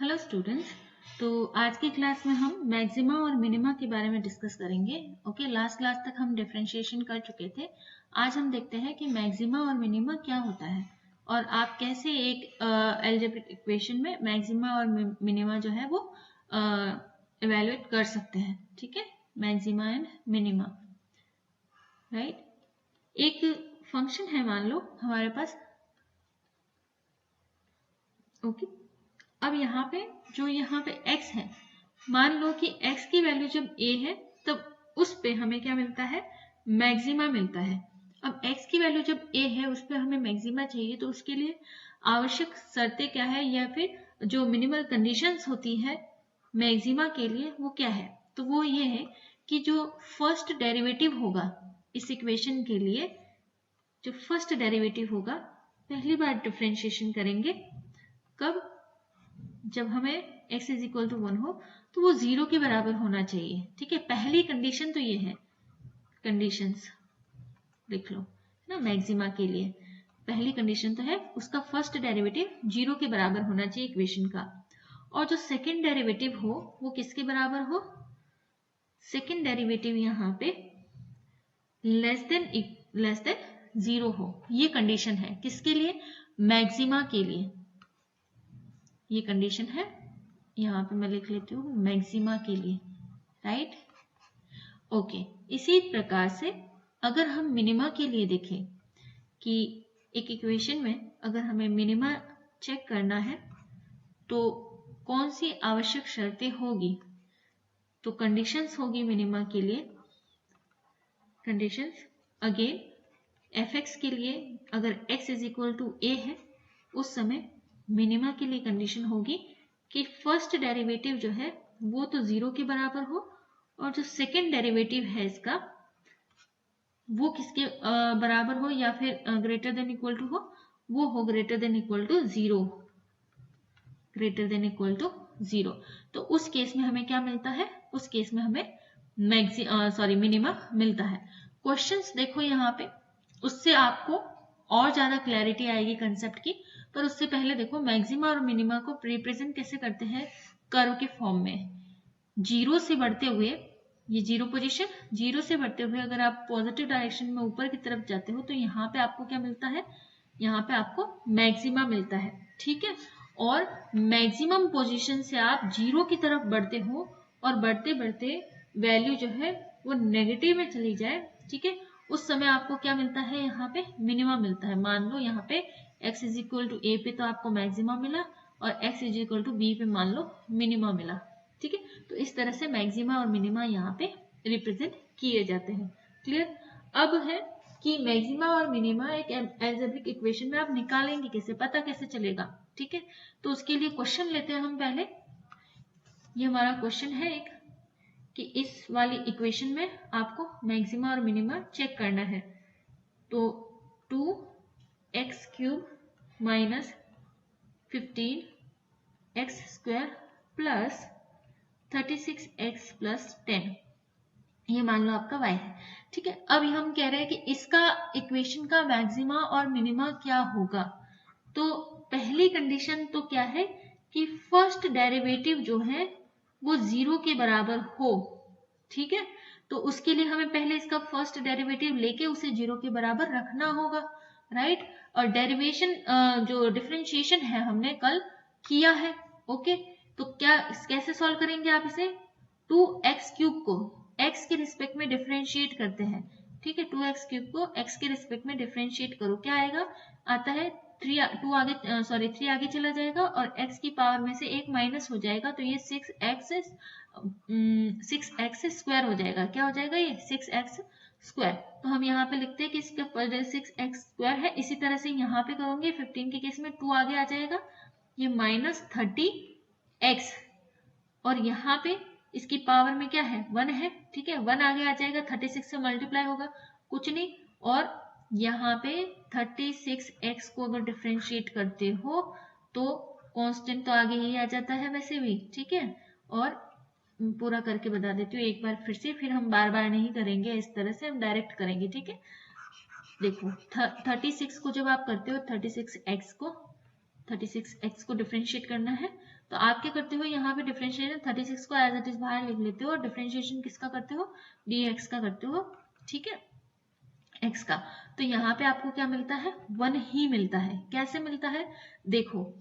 Hello students. तो आज की क्लास में हम मैक्सिमा और मिनिमा के बारे में डिस्कस करेंगे। ओके, लास्ट क्लास तक हम डिफरेंशिएशन कर चुके थे। आज हम देखते हैं कि मैक्सिमा और मिनिमा क्या होता है और आप कैसे एक अलजेब्रिक इक्वेशन में मैक्सिमा और मिनिमा जो है वो इवेलुएट कर सकते हैं। ठीक है, मैक्सिमा एंड मिनिमा, राइट। एक फंक्शन है, मान लो हमारे पास। ओके, अब यहाँ पे x है, मान लो कि x की वैल्यू जब a है तब उस पे हमें क्या मिलता है, मैक्सिमा मिलता है। अब x की वैल्यू जब a है उस पे हमें मैक्सिमा चाहिए, तो उसके लिए आवश्यक शर्तें क्या है या फिर जो मिनिमल कंडीशंस होती है मैक्सिमा के लिए वो क्या है। तो वो ये है कि जो फर्स्ट डेरिवेटिव होगा इस इक्वेशन के लिए, जो फर्स्ट डेरिवेटिव होगा, पहली बार डिफरेंशिएशन करेंगे कब, जब हमें x इज इक्वल टू 1 हो तो वो 0 के बराबर होना चाहिए। ठीक है, पहली कंडीशन तो ये है, कंडीशंस लिख लो ना मैक्सिमा के लिए। पहली कंडीशन तो है उसका फर्स्ट डेरिवेटिव 0 के बराबर होना चाहिए इक्वेशन का, और जो सेकंड डेरिवेटिव हो वो किसके बराबर हो, सेकंड डेरिवेटिव यहाँ पे लेस देन 0 हो। ये कंडीशन है किसके लिए, मैक्सिमा के लिए। ये कंडीशन है, यहाँ पे मैं लिख लेती हूँ मैक्सिमा के लिए, राइट। ओके, इसी प्रकार से अगर हम मिनिमा के लिए देखें कि एक इक्वेशन में अगर हमें मिनिमा चेक करना है तो कौन सी आवश्यक शर्तें होगी, तो कंडीशंस होगी मिनिमा के लिए। कंडीशंस अगेन, fx के लिए अगर x is equal to a है उस समय मिनिमा के लिए कंडीशन होगी कि फर्स्ट डेरिवेटिव जो है वो तो 0 के बराबर हो, और जो सेकंड डेरिवेटिव है इसका वो किसके बराबर हो या फिर ग्रेटर देन इक्वल टू हो, वो हो greater than equal to 0, greater than equal to 0। तो उस केस में हमें क्या मिलता है, उस केस में हमें मिनिमा मिलता है। क्वेश्चंस देखो यहाँ पे, उससे आपको और ज्यादा क्लैरिटी आएगी कंसेप्ट की। पर उससे पहले देखो मैक्सिमा और मिनिमा को रिप्रेजेंट कैसे करते हैं, कर्व के फॉर्म में। जीरो से बढ़ते हुए, ये जीरो पोजीशन, जीरो से बढ़ते हुए अगर आप पॉजिटिव डायरेक्शन में ऊपर की तरफ जाते हो तो यहाँ पे आपको क्या मिलता है, यहाँ पे आपको मैक्सिमा मिलता है। ठीक है, और मैक्सिमम पोजीशन से आप जीरो की तरफ बढ़ते हो और बढ़ते बढ़ते वैल्यू जो है वो नेगेटिव में चली जाए, ठीक है, उस समय आपको क्या मिलता है, यहाँ पे मिनिमा मिलता है। मान लो यहाँ पे x is equal to a पे तो आपको मैक्सिमा मिला और x is equal to b पे मान लो मिनिमा मिला। ठीक है, तो इस तरह से मैक्सिमा और मिनिमा यहाँ पे रिप्रेजेंट किए जाते हैं। क्लियर। अब है कि मैक्सिमा और मिनिमा एक अलजेब्रिक इक्वेशन में आप निकालेंगे कैसे, पता कैसे चलेगा। ठीक है, तो उसके लिए क्वेश्चन लेते हैं हम पहले। ये हमारा क्वेश्चन है एक, कि इस वाली इक्वेशन में आपको मैक्सिमा और मिनिमा चेक करना है। तो 2x cube minus 15x square plus 36x plus 10, ये मान लो आपका y है। ठीक है, अब हम कह रहे हैं कि इसका इक्वेशन का मैक्सिमा और मिनिमा क्या होगा। तो पहली कंडीशन तो क्या है कि फर्स्ट डेरिवेटिव जो है वो 0 के बराबर हो। ठीक है, तो उसके लिए हमें पहले इसका फर्स्ट डेरिवेटिव लेके उसे 0 के बराबर रखना होगा, राइट। और डेरिवेशन जो डिफरेंशिएशन है हमने कल किया है। ओके, तो क्या कैसे सॉल्व करेंगे आप इसे, 2x क्यूब को x के रिस्पेक्ट में डिफरेंशिएट करते हैं। ठीक है, 2x क्यूब को x के रिस्पेक्ट में डिफरेंशिएट करो, क्या आएगा, आता है 3 आगे चला जाएगा और x की पावर में से 1 माइनस हो जाएगा, तो ये 6x स्क्वायर हो जाएगा। क्या हो जाएगा, ये 6x स्क्वायर। तो हम यहाँ पे लिखते हैं कि इसका 6x स्क्वायर है। इसी तरह से यहाँ पे करोगे 15 के केस में 2 आगे आ जाएगा, ये माइनस 30x, और यहाँ पे इसकी पावर में क्या है, 1 है। ठीक है, 1 आगे आ जाएगा, 36 से मल्टीप्लाई होगा, कुछ नहीं, और यहाँ पे 36x को अगर डिफरेंशिएट करते हो तो कांस्टेंट तो आगे ही आ जाता है वैसे भी। ठीक है, और पूरा करके बता देती हूँ एक बार फिर से, फिर हम बार बार नहीं करेंगे, इस तरह से हम डायरेक्ट करेंगे। ठीक है, देखो 36 को जब आप करते हो 36x को डिफरेंशिएट करना है, तो आप क्या करते हो, यहाँ पे डिफरेंशिएशन 36 को एज इट इज बाहर लिख लेते हो और डिफरेंशिएशन किसका करते हो, dx का करते हो, ठीक है, x का। तो यहाँ पे आपको क्या मिलता है, 1 ही मिलता है। कैसे मिलता है, देखो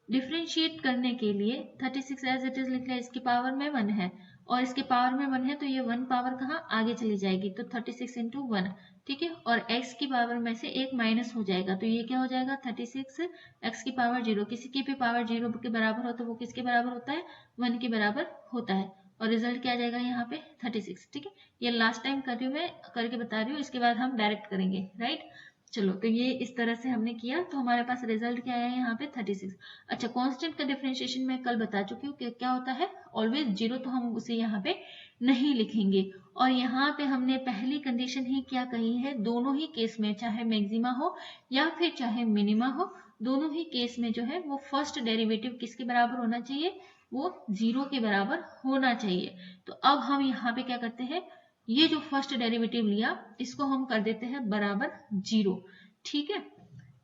डिफरेंशिएट करने के लिए 36 एज इट इज लिख लिया, इसकी पावर में 1 है और इसके पावर में 1 है, तो ये 1 पावर कहाँ आगे चली जाएगी, तो 36 इंटू 1, ठीक है, और x की पावर में से एक माइनस हो जाएगा, तो ये क्या हो जाएगा 36 x की पावर 0, किसी की भी पावर 0 के बराबर हो तो वो किसके बराबर होता है, 1 के बराबर होता है, और रिजल्ट क्या आ जाएगा यहाँ पे 36, ठीक है। ये लास्ट टाइम कर रही हूँ मैं, करके बता रही हूँ, इसके बाद हम डायरेक्ट करेंगे, राइट। चलो तो ये इस तरह से हमने किया, तो हमारे पास रिजल्ट क्या आया यहाँ पे 36। अच्छा, कांस्टेंट का डिफरेंशिएशन मैं कल बता चुकी हूँ कि क्या होता है, ऑलवेज 0, तो हम उसे यहाँ पे नहीं लिखेंगे। और यहाँ पे हमने पहली कंडीशन ही क्या कही है, दोनों ही केस में चाहे मैक्सिमा हो या फिर चाहे मिनिमा हो, दोनों ही केस में जो है वो फर्स्ट डेरिवेटिव किसके बराबर होना चाहिए, वो 0 के बराबर होना चाहिए। तो अब हम यहाँ पे क्या करते हैं, ये जो फर्स्ट डेरिवेटिव लिया इसको हम कर देते हैं बराबर 0, ठीक है।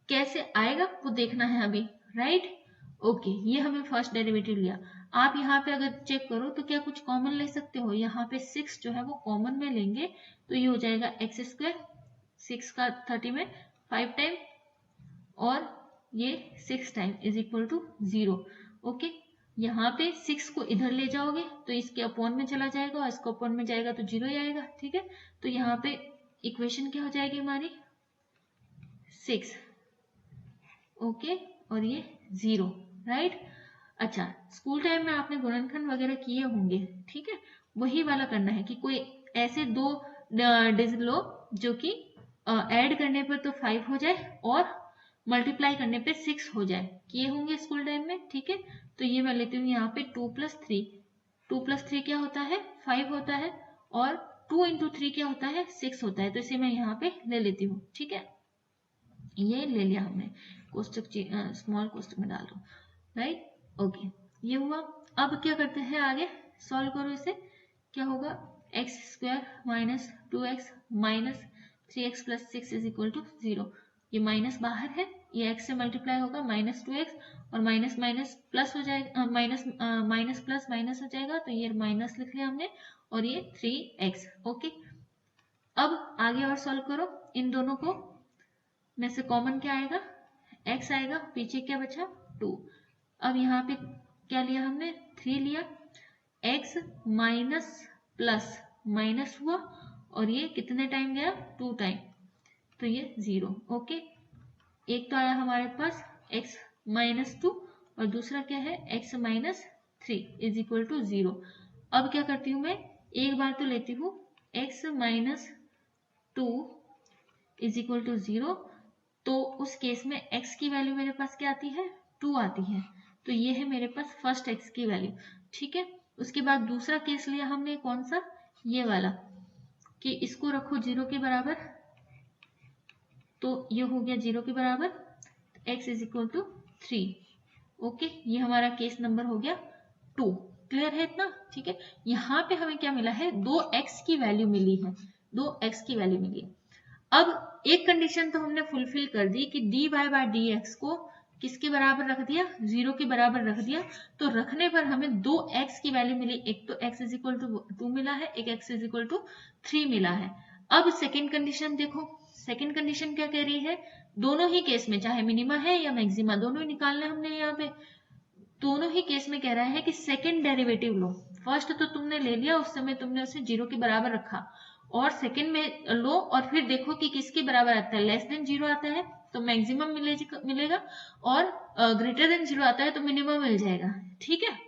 कैसे आएगा वो देखना है अभी, राइट। ओके, ये हमें फर्स्ट डेरिवेटिव लिया। आप यहाँ पे अगर चेक करो तो क्या कुछ कॉमन ले सकते हो, यहाँ पे 6 जो है वो कॉमन में लेंगे, तो ये हो जाएगा एक्स स्क्वायर, 6 का 30 में 5 टाइम और ये 6 time is equal to 0। Okay, यहाँ पे 6 को इधर ले जाओगे तो इसके अपॉन में चला जाएगा और इसको अपॉन में जाएगा तो 0 ही आएगा, ठीक है। तो यहाँ पे इक्वेशन क्या हो जाएगी हमारी 6, ओके, और ये 0, राइट। अच्छा, स्कूल टाइम में आपने गुणनखंड वगैरह किए होंगे, ठीक है, वही वाला करना है कि कोई ऐसे दो डिजिट लो जो कि ऐड करने पर तो 5 हो जाए और मल्टीप्लाई करने पे 6 हो जाए, किए होंगे स्कूल टाइम में, ठीक है। तो ये मैं लेती हूँ यहाँ पे 2 + 3, 2 + 3 क्या होता है 5 होता है, और 2 × 3 क्या होता है 6 होता है, तो इसे मैं यहाँ पे ले लेती हूँ, ठीक है। ये ले लिया हमने, कोष्टक स्मॉल कोष्टक में डाल दो, राइट। ओके, ये हुआ। अब क्या करते हैं आगे, सॉल्व करो इसे, क्या होगा x² - 2x - 3x + 6 = 0। ये माइनस बाहर है, ये x से मल्टीप्लाई होगा -2x और माइनस माइनस प्लस हो जाएगा, माइनस प्लस माइनस हो जाएगा, तो ये माइनस लिख लिया हमने, और ये 3x। ओके, अब आगे और सॉल्व करो, इन दोनों को में से कॉमन क्या आएगा, x आएगा, पीछे क्या बचा 2। अब यहाँ पे क्या लिया हमने 3 लिया, x माइनस प्लस माइनस हुआ और ये कितने टाइम गया 2 टाइम, तो ये 0। ओके, एक तो आया हमारे पास x - 2 और दूसरा क्या है x - 3 = 0। अब क्या करती हूँ मैं, एक बार तो लेती हूँ x - 2 = 0, तो उस केस में x की वैल्यू मेरे पास क्या आती है 2 आती है, तो ये है मेरे पास फर्स्ट x की वैल्यू, ठीक है। उसके बाद दूसरा केस लिया हमने, कौन सा, ये वाला, कि इसको रखो 0 के बराबर, तो ये हो गया 0 के बराबर, x = 3। ओके, ये हमारा केस नंबर हो गया 2। क्लियर है इतना, ठीक है। यहाँ पे हमें क्या मिला है, 2x की वैल्यू मिली है, 2x की वैल्यू मिली है। अब एक कंडीशन तो हमने फुलफिल कर दी कि dy/dx को किसके बराबर रख दिया, 0 के बराबर रख दिया, तो रखने पर हमें 2x की वैल्यू मिली, एक तो x = 2 मिला है, एक x = 3 मिला है। अब सेकेंड कंडीशन देखो, सेकेंड कंडीशन क्या कह रही है, दोनों ही केस में चाहे मिनिमा है या मैक्सिमा, दोनों ही निकालना है हमने यहाँ पे, दोनों ही केस में कह रहा है कि सेकेंड डेरिवेटिव लो। फर्स्ट तो तुमने ले लिया, उस समय तुमने उसे 0 के बराबर रखा, और सेकेंड में लो और फिर देखो कि किसके बराबर आता है, लेस देन 0 आता है तो मैक्सिमम मिलेगा, और ग्रेटर देन 0 आता है तो मिनिमम मिल जाएगा, ठीक है।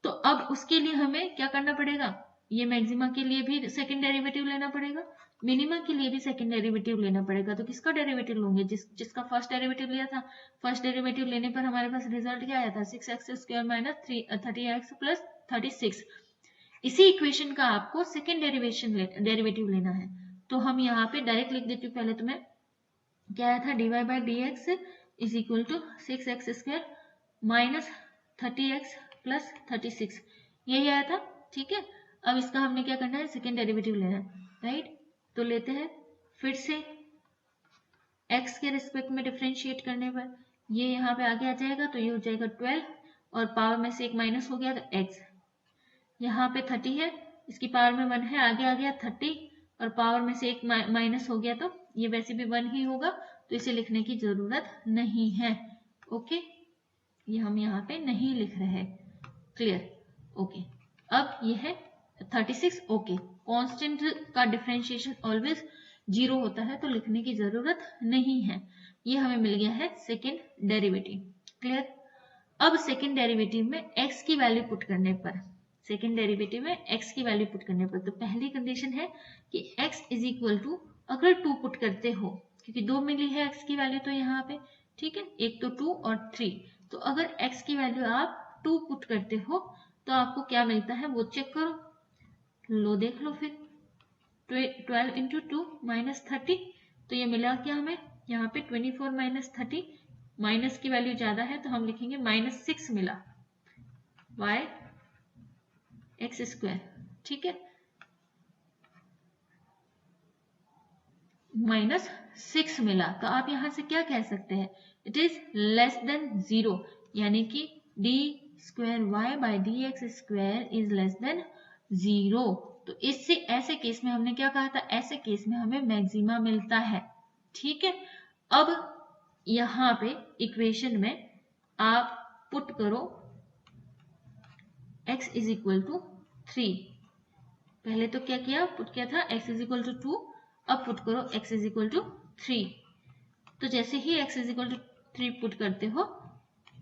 तो अब उसके लिए हमें क्या करना पड़ेगा, ये मैक्सिमा के लिए भी सेकेंड डेरिवेटिव लेना पड़ेगा, मिनिमा के लिए भी सेकेंड डेरिवेटिव लेना पड़ेगा। तो किसका डेरिवेटिव लोगे, जिसका फर्स्ट डेरिवेटिव लिया था। फर्स्ट डेरिवेटिव लेने पर हमारे पास रिजल्ट क्या आया था, 6x² - 30x + 36। इसी इक्वेशन का आपको सेकेंड डेरिवेटिव लेना है, तो हम यहाँ पे डायरेक्ट लिख देती हूँ। पहले तो मैं क्या आया था, dy/dx = 6x² - 30x + 36, यही आया था, ठीक है। अब इसका हमने क्या करना है, सेकेंड डेरिवेटिव लेना है, राइट। तो लेते हैं, फिर से x के रिस्पेक्ट में डिफरेंशिएट करने पर ये यहाँ पे आगे आ जाएगा, तो ये हो जाएगा 12 और पावर में से एक माइनस हो गया तो x। यहाँ पे 30 है, इसकी पावर में 1 है, आगे आ गया 30 और पावर में से एक माइनस हो गया तो ये वैसे भी 1 ही होगा, तो इसे लिखने की जरूरत नहीं है। ओके, ये हम यहाँ पे नहीं लिख रहे हैं। क्लियर? ओके, अब ये है 36। ओके, कांस्टेंट का डिफरेंशिएशन ऑलवेज 0 होता है, तो लिखने की जरूरत नहीं है। ये हमें मिल गया है सेकेंड डेरिवेटिव। क्लियर? अब सेकेंड डेरिवेटिव में x की वैल्यू पुट करने पर, सेकेंड डेरिवेटिव में x की वैल्यू पुट करने पर, तो पहली कंडीशन है कि x इज इक्वल टू, अगर 2 पुट करते हो, क्योंकि 2 मिली है x की वैल्यू तो यहाँ पे, ठीक है, एक तो 2 और 3, तो अगर x की वैल्यू आप 2 पुट करते हो तो आपको क्या मिलता है वो चेक करो, लो देख लो फिर। 12 इंटू 2 माइनस 30, तो ये मिला क्या हमें यहाँ पे 24 माइनस 30, माइनस की वैल्यू ज्यादा है तो हम लिखेंगे -6 मिला, y x स्क्वायर, ठीक है, -6 मिला, तो आप यहां से क्या कह सकते हैं, इट इज लेस देन 0, यानी कि d square y by D x square is less than 0। तो इससे ऐसे केस में हमने क्या कहा था, ऐसे केस में हमें मैक्सिमा मिलता है। ठीक है, अब यहाँ पे इक्वेशन में आप पुट करो x इज इक्वल टू 3। पहले तो क्या किया, पुट किया था x इज इक्वल टू 2, अब पुट करो x इज इक्वल टू 3। तो जैसे ही x is equal to 3 put करते हो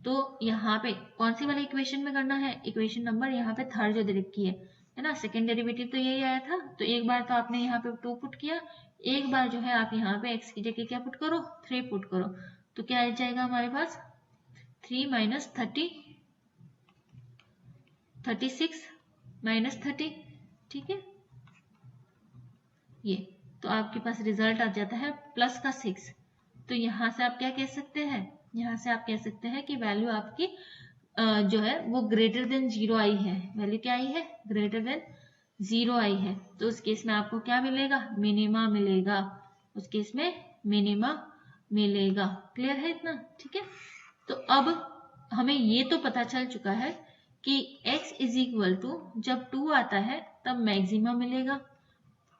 तो यहाँ पे कौन सी वाली इक्वेशन में करना है, इक्वेशन नंबर यहाँ पे थर्ड जो डायरेक्ट की है ना, सेकेंड डेरिवेटिव तो यही आया था, तो एक बार तो आपने यहाँ पे 2 पुट किया, एक बार जो है आप यहाँ पे x की जगह क्या पुट करो, 3 पुट करो, तो क्या आ जाएगा हमारे पास 3 माइनस 30, 36 माइनस 30, ठीक है, ये तो आपके पास रिजल्ट आ जाता है प्लस का 6। तो यहाँ से आप क्या कह सकते हैं, यहाँ से आप कह सकते हैं कि वैल्यू आपकी जो है वो ग्रेटर देन 0 आई है, वैल्यू क्या आई है, ग्रेटर देन 0 आई है, तो उस केस में आपको क्या मिलेगा, मिनिमा मिलेगा, उस केस में मिनिमा मिलेगा। क्लियर है इतना? ठीक है, तो अब हमें ये तो पता चल चुका है कि x इज इक्वल टू जब 2 आता है तब मैक्सिमा मिलेगा,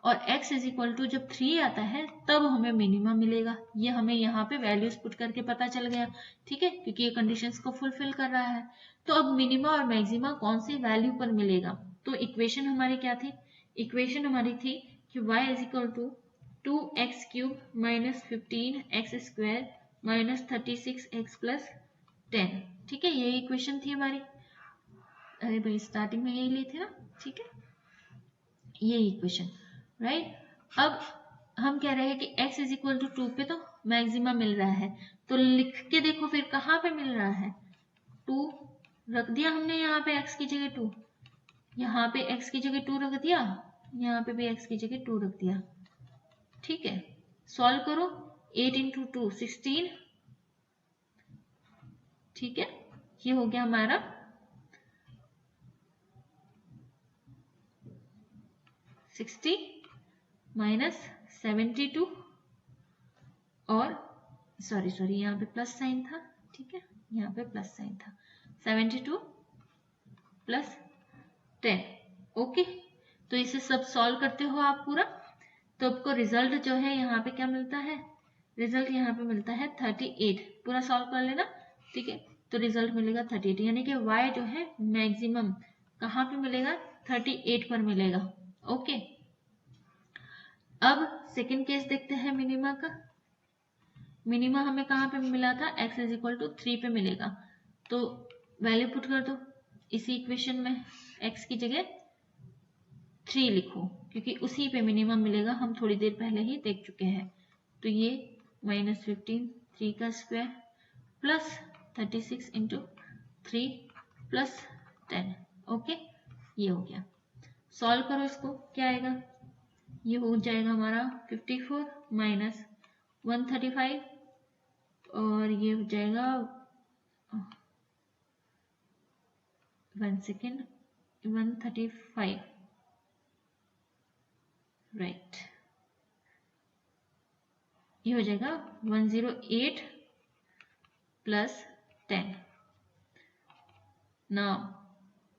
और x इज इक्वल टू जब 3 आता है तब हमें मिनिमम मिलेगा। ये हमें यहाँ पे वैल्यूज पुट करके पता चल गया, ठीक है, क्योंकि ये कंडीशंस को फुलफिल कर रहा है। तो अब मिनिमा और मैक्सिमा कौन सी वैल्यू पर मिलेगा, तो इक्वेशन हमारी क्या थी, इक्वेशन हमारी थी कि y is equal to 2x cube minus 15x square minus 36x plus 10। ठीक है, ये इक्वेशन थी हमारी, अरे भाई स्टार्टिंग में यही ली थी ना, ठीक है, ये इक्वेशन, राइट। अब हम कह रहे हैं कि x इज इक्वल टू 2 पे तो मैक्सिमा मिल रहा है, तो लिख के देखो फिर कहाँ पे मिल रहा है, 2 रख दिया हमने यहाँ पे x की जगह 2, यहाँ पे x की जगह 2 रख दिया, यहाँ पे भी x की जगह 2 रख दिया। ठीक है, सॉल्व करो, 8 इंटू 2 16, ठीक है, ये हो गया हमारा 60 माइनस 72, और सॉरी यहाँ पे प्लस साइन था, ठीक है, यहाँ पे प्लस साइन था, 72 प्लस 10। ओके, तो इसे सब सॉल्व करते हो आप पूरा, तो आपको रिजल्ट जो है यहाँ पे क्या मिलता है, रिजल्ट यहाँ पे मिलता है 38, पूरा सॉल्व कर लेना, ठीक है, तो रिजल्ट मिलेगा 38, यानी कि y जो है मैक्सिमम कहाँ पे मिलेगा, 38 पर मिलेगा। ओके, अब सेकेंड केस देखते हैं मिनिमा का। मिनिमा हमें कहाँ पे मिला था, x इज इक्वल टू 3 पे मिलेगा, तो वैल्यू पुट कर दो इसी इक्वेशन में, x की जगह 3 लिखो, क्योंकि उसी पे मिनिमम मिलेगा, हम थोड़ी देर पहले ही देख चुके हैं। तो ये माइनस 15 3 का square plus 36 into 3 plus 10। Okay, ये हो गया, सॉल्व करो इसको, क्या आएगा, ये हो जाएगा हमारा 54 माइनस 135, और ये हो जाएगा 1 सेकेंड 135, राइट, ये हो जाएगा 108 प्लस 10। नाउ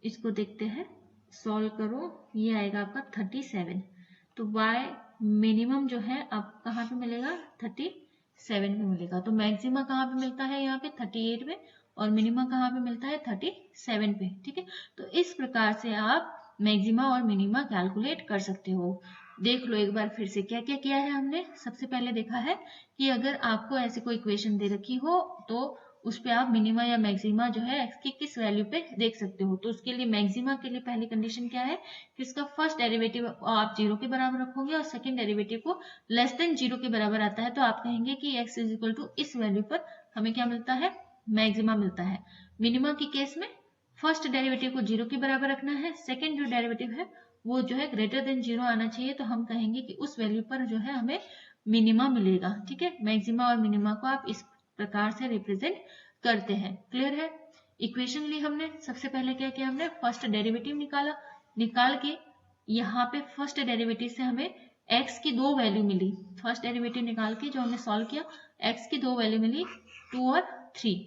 इसको देखते हैं, सॉल्व करो, ये आएगा आपका 37। तो y मिनिमम जो है आप कहाँ पे मिलेगा, 37 में मिलेगा। तो मैक्सिमा कहाँ पे मिलता है, यहाँ पे 38 में, और मिनिमा कहाँ पे मिलता है, 37 पे। ठीक है, तो इस प्रकार से आप मैक्सिमा और मिनिमा कैलकुलेट कर सकते हो। देख लो एक बार फिर से क्या क्या किया है हमने। सबसे पहले देखा है कि अगर आपको ऐसी कोई इक्वेशन दे रखी हो तो उस पे आप मिनिमा या मैक्सिमा जो है x की किस वैल्यू पे देख सकते हो। तो उसके लिए मैक्सिमा के लिए पहली कंडीशन क्या है कि इसका फर्स्ट डेरिवेटिव आप 0 के बराबर रखोगे और सेकंड डेरिवेटिव को लेस देन 0 के बराबर आता है, तो आप कहेंगे कि x इज इक्वल टू इस वैल्यू पर हमें क्या मिलता है, मैक्सिमा मिलता है। मिनिमा की केस में फर्स्ट डेरिवेटिव को 0 के बराबर रखना है, सेकेंड जो डेरिवेटिव है वो जो है ग्रेटर देन 0 आना चाहिए, तो हम कहेंगे कि उस वैल्यू पर जो है हमें मिनिमा मिलेगा। ठीक है, मैक्सिमा और मिनिमा को आप इस प्रकार से रिप्रेजेंट करते हैं। क्लियर है, इक्वेशन ली हमने, सबसे पहले क्या किया हमने, फर्स्ट डेरिवेटिव निकाला, निकाल के यहाँ पे फर्स्ट डेरिवेटिव से हमें x की दो वैल्यू मिली। फर्स्ट डेरिवेटिव निकाल के जो हमने सॉल्व किया, x की दो वैल्यू मिली 2 और 3।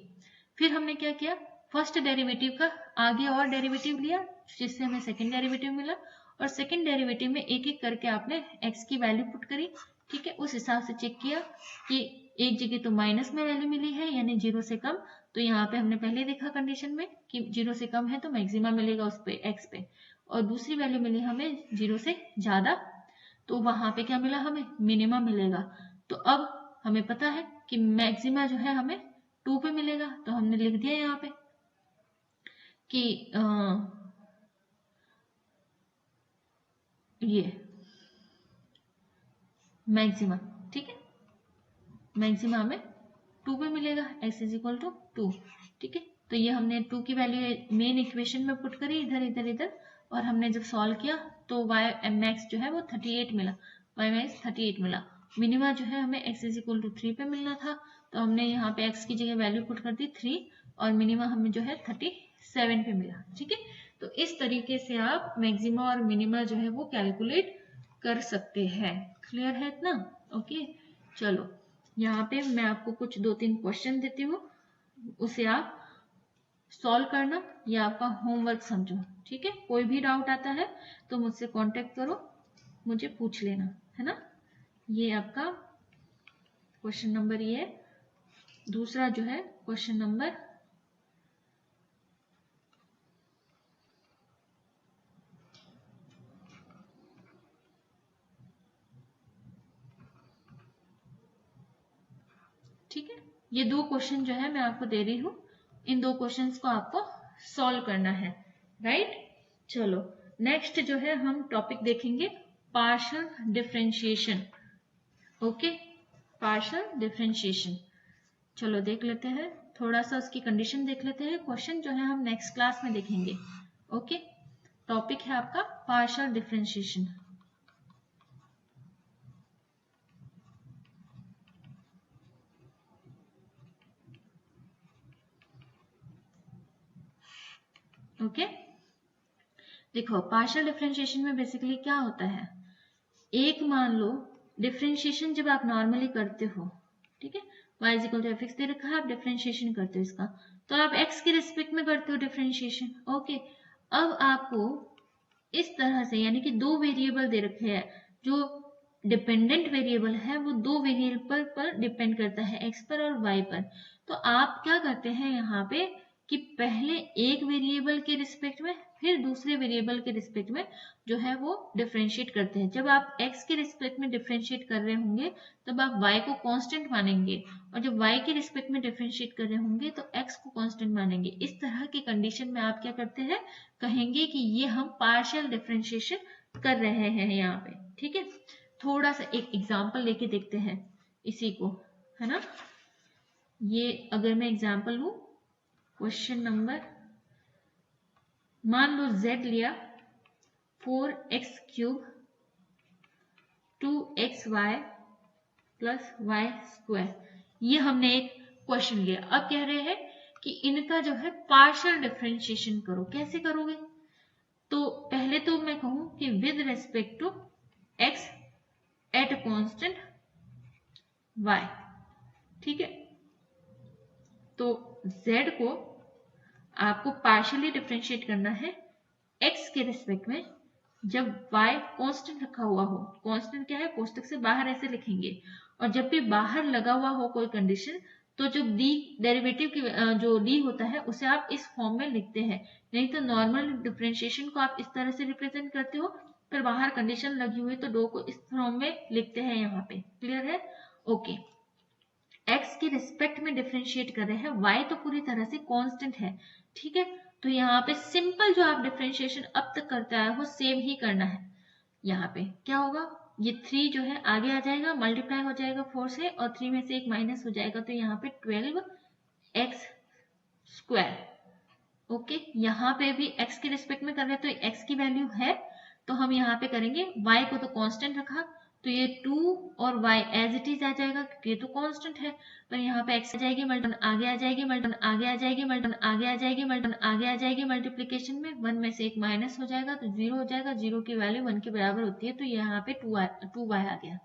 फिर हमने क्या किया, फर्स्ट डेरिवेटिव का आगे और डेरिवेटिव लिया जिससे हमें सेकंड डेरिवेटिव मिला, और सेकंड डेरिवेटिव में एक एक करके आपने x की वैल्यू पुट करी। ठीक है, उस हिसाब से चेक किया कि एक जगह तो माइनस में वैल्यू मिली है यानी 0 से कम, तो यहाँ पे हमने पहले देखा कंडीशन में कि 0 से कम है तो मैक्सिमा मिलेगा उस पे x पे, और दूसरी वैल्यू मिली हमें 0 से ज्यादा, तो वहां पे क्या मिला, हमें मिनिमा मिलेगा। तो अब हमें पता है कि मैक्सिमा जो है हमें 2 पे मिलेगा, तो हमने लिख दिया यहाँ पे कि ये मैक्सिमा, ठीक है, मैक्सिमा हमें 2 पे मिलेगा, x इज इक्वल टू 2। ठीक है, तो ये हमने 2 की वैल्यू मेन इक्वेशन में पुट करी इधर इधर इधर, और हमने जब सॉल्व किया तो y max जो है वो 38 मिला, y max 38 मिला। मिनिमा जो है हमें x इज इक्वल टू 3 पे मिलना था, तो हमने यहाँ पे x की जगह वैल्यू पुट कर दी 3, और मिनिमा हमें जो है 37 पे मिला। ठीक है, तो इस तरीके से आप मैक्सिमा और मिनिमा जो है वो कैलकुलेट कर सकते हैं। क्लियर है इतना? ओके, चलो यहाँ पे मैं आपको कुछ 2-3 क्वेश्चन देती हूँ, उसे आप सॉल्व करना, ये आपका होमवर्क समझो। ठीक है, कोई भी डाउट आता है तो मुझसे कांटेक्ट करो, मुझे पूछ लेना, है ना। ये आपका क्वेश्चन नंबर, ये दूसरा जो है क्वेश्चन नंबर ठीक है, ये दो क्वेश्चन जो है मैं आपको दे रही हूँ, इन दो क्वेश्चंस को आपको सॉल्व करना है, राइट। चलो नेक्स्ट जो है हम टॉपिक देखेंगे partial differentiation. Okay, partial differentiation, चलो देख लेते हैं, थोड़ा सा उसकी कंडीशन देख लेते हैं। क्वेश्चन जो है हम नेक्स्ट क्लास में देखेंगे। ओके, टॉपिक है आपका पार्शियल डिफरेंशिएशन। ओके, देखो पार्शियल डिफरेंशिएशन में बेसिकली क्या होता है, एक मान लो डिफरेंशिएशन जब आप नॉर्मली करते हो, ठीक है, y is equal to F X दे रखा है, आप डिफरेंशिएशन करते हो इसका, तो आप x के रिस्पेक्ट में करते हो डिफरेंशिएशन। ओके, अब आपको इस तरह से, यानी कि दो वेरिएबल दे रखे हैं, जो डिपेंडेंट वेरिएबल है वो दो वेरिएबल पर डिपेंड करता है, x पर और y पर। तो आप क्या करते हैं यहाँ पे कि पहले एक वेरिएबल के रिस्पेक्ट में फिर दूसरे वेरिएबल के रिस्पेक्ट में जो है वो डिफरेंशिएट करते हैं। जब आप x के रिस्पेक्ट में डिफरेंशिएट कर रहे होंगे तब आप y को कांस्टेंट मानेंगे, और जब y के रिस्पेक्ट में डिफरेंशिएट कर रहे होंगे तो x को कांस्टेंट मानेंगे। इस तरह की कंडीशन में आप क्या करते हैं, कहेंगे कि ये हम पार्शियल डिफरेंशिएशन कर रहे हैं यहाँ पे। ठीक है, थोड़ा सा एक एग्जाम्पल लेके देखते हैं इसी को, है ना। ये अगर मैं एग्जाम्पल लूं, क्वेश्चन नंबर, मान लो z लिया 4x³ 2xy plus y square, ये हमने एक क्वेश्चन लिया। अब कह रहे हैं कि इनका जो है पार्शियल डिफरेंशिएशन करो। कैसे करोगे, तो पहले तो मैं कहूं कि with respect to x at constant y। ठीक है, तो z को आपको पार्शियली डिफरेंशिएट करना है x के रिस्पेक्ट में जब y कांस्टेंट रखा हुआ हो। कांस्टेंट क्या है, कोष्टक से बाहर ऐसे लिखेंगे, और जब भी बाहर लगा हुआ हो कोई कंडीशन तो जो डी डेरिवेटिव की जो डी होता है उसे आप इस फॉर्म में लिखते हैं। नहीं तो नॉर्मल डिफरेंशिएशन को आप इस तरह से रिप्रेजेंट करते हो, फिर बाहर कंडीशन लगी हुई तो दो को इस फॉर्म में लिखते हैं यहाँ पे। क्लियर है? ओके। x के रिस्पेक्ट में डिफरेंशिएट कर रहे हैं, y तो पूरी तरह से कांस्टेंट है, ठीक है। तो यहाँ पे सिंपल जो आप डिफरेंशिएशन अब तक करते आए हो सेम ही करना है। यहाँ पे क्या होगा, ये 3 जो है आगे आ जाएगा, मल्टीप्लाई हो जाएगा 4 से, और 3 में से एक माइनस हो जाएगा, तो यहाँ पे 12x स्क्वायर। ओके, यहाँ पे भी x के रिस्पेक्ट में कर रहे हैं तो x की वैल्यू है, तो हम यहाँ पे करेंगे y को तो कांस्टेंट रखा, तो ये 2 और y एज इट इज आ जाएगा क्योंकि ये तो कांस्टेंट है। पर यहाँ पे x आ जाएगी, मल्टीप्लिकेशन आगे आ जाएगी, मल्टीप्लिकेशन आगे आ जाएगी, मल्टीप्लिकेशन आगे आ जाएगी, मल्टीप्लिकेशन आगे आ जाएगी, मल्टीप्लिकेशन में 1 में से एक माइनस हो जाएगा तो 0 हो जाएगा, 0 की वैल्यू 1 के बराबर होती है, तो यहाँ पे 2y आ गया।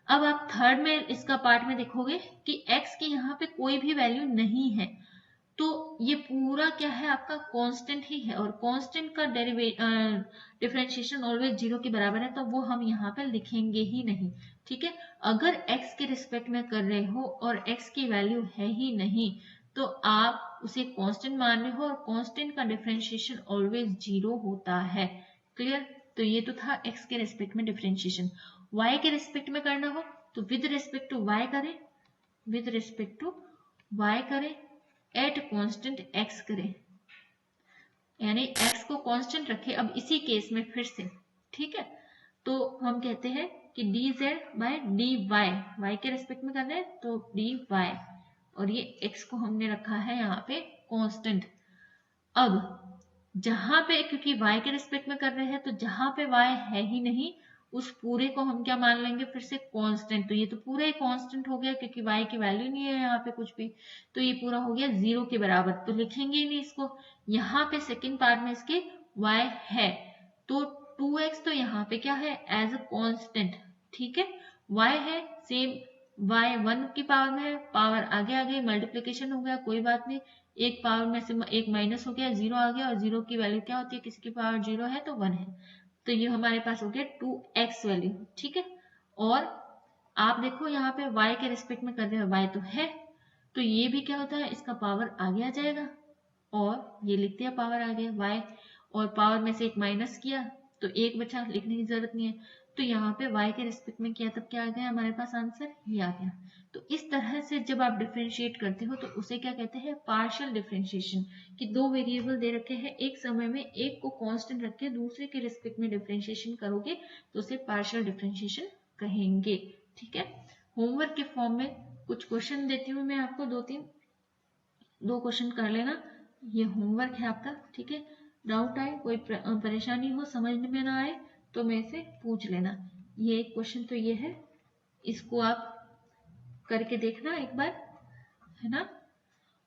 अब आप थर्ड में इसका पार्ट में देखोगे कि x की यहाँ पे कोई भी वैल्यू नहीं है, तो ये पूरा क्या है आपका कांस्टेंट ही है, और कांस्टेंट का डिफरेंशिएशन ऑलवेज 0 के बराबर है, तो वो हम यहाँ पे लिखेंगे ही नहीं, ठीक है। अगर x के रिस्पेक्ट में कर रहे हो और x की वैल्यू है ही नहीं तो आप उसे कांस्टेंट मान रहे हो, और कांस्टेंट का डिफरेंशिएशन ऑलवेज 0 होता है। क्लियर? तो ये तो था x के रिस्पेक्ट में डिफरेंशिएशन। y के रिस्पेक्ट में करना हो तो विद रिस्पेक्ट टू y करें, विद रिस्पेक्ट टू y करें, एट कांस्टेंट x करें, यानी x को कांस्टेंट रखें। अब इसी केस में फिर से, ठीक है, तो हम कहते हैं कि dz बाय dy, y के रिस्पेक्ट में कर रहे हैं तो dy, और ये x को हमने रखा है यहाँ पे कांस्टेंट। अब जहां पे, क्योंकि y के रिस्पेक्ट में कर रहे हैं तो जहां पे y है ही नहीं उस पूरे को हम क्या मान लेंगे, फिर से कांस्टेंट। तो ये तो पूरा ही कांस्टेंट हो गया क्योंकि y की वैल्यू नहीं है यहाँ पे कुछ भी, तो ये पूरा हो गया 0 के बराबर, तो लिखेंगे ही नहीं इसको। यहाँ पे सेकंड पार्ट में इसके y है, तो 2x तो यहाँ पे क्या है, एज अ कांस्टेंट, ठीक है। y है सेम, y 1 की पावर में है, पावर आगे आ गई, मल्टीप्लीकेशन हो गया, कोई बात नहीं, एक पावर में से एक माइनस हो गया, 0 आ गया, और 0 की वैल्यू क्या होती है, किसी की पावर 0 है तो 1 है, तो ये हमारे पास हो गया 2x वैल्यू, ठीक है। और आप देखो यहाँ पे y के रिस्पेक्ट में कर रहे हो, y तो है, तो ये भी क्या होता है, इसका पावर आगे आ जाएगा, और ये लिख दिया पावर आगे y, और पावर में से एक माइनस किया तो एक बचा, लिखने की जरूरत नहीं है, तो यहाँ पे y के रिस्पेक्ट में किया तब क्या आ गया हमारे पास आंसर, ये आ गया। तो इस तरह से जब आप डिफरेंशिएट करते हो तो उसे क्या कहते हैं, पार्शियल डिफरेंशिएशन, कि दो वेरिएबल दे रखे हैं, एक समय में एक को कांस्टेंट रख के दूसरे के रिस्पेक्ट में डिफरेंशिएशन करोगे तो उसे पार्शियल डिफरेंशिएशन कहेंगे, ठीक है। होमवर्क के फॉर्म में कुछ क्वेश्चन देती हूँ मैं आपको, दो क्वेश्चन कर लेना, ये होमवर्क है आपका, ठीक है। डाउट आए, कोई परेशानी हो, समझ में ना आए तो मेरे से पूछ लेना। ये एक क्वेश्चन तो ये है, इसको आप करके देखना एक बार, है ना।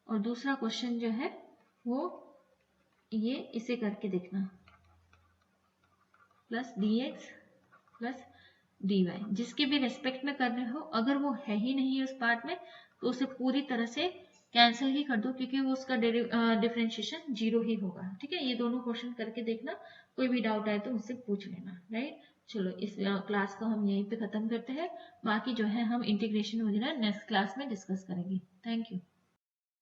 और दूसरा क्वेश्चन जो है वो ये, इसे करके देखना, प्लस dx प्लस dy, जिसके भी रेस्पेक्ट में कर रहे हो, अगर वो है ही नहीं उस पार्ट में तो उसे पूरी तरह से कैंसिल ही कर दो, क्योंकि वो उसका डिफरेंशिएशन 0 ही होगा, ठीक है। ये दोनों क्वेश्चन करके देखना, कोई भी डाउट आए तो मुझसे पूछ लेना, राइट। चलो इस क्लास को हम यहीं पे खत्म करते हैं, बाकी जो है हम इंटीग्रेशन वगैरह नेक्स्ट क्लास में डिस्कस करेंगे। Thank you.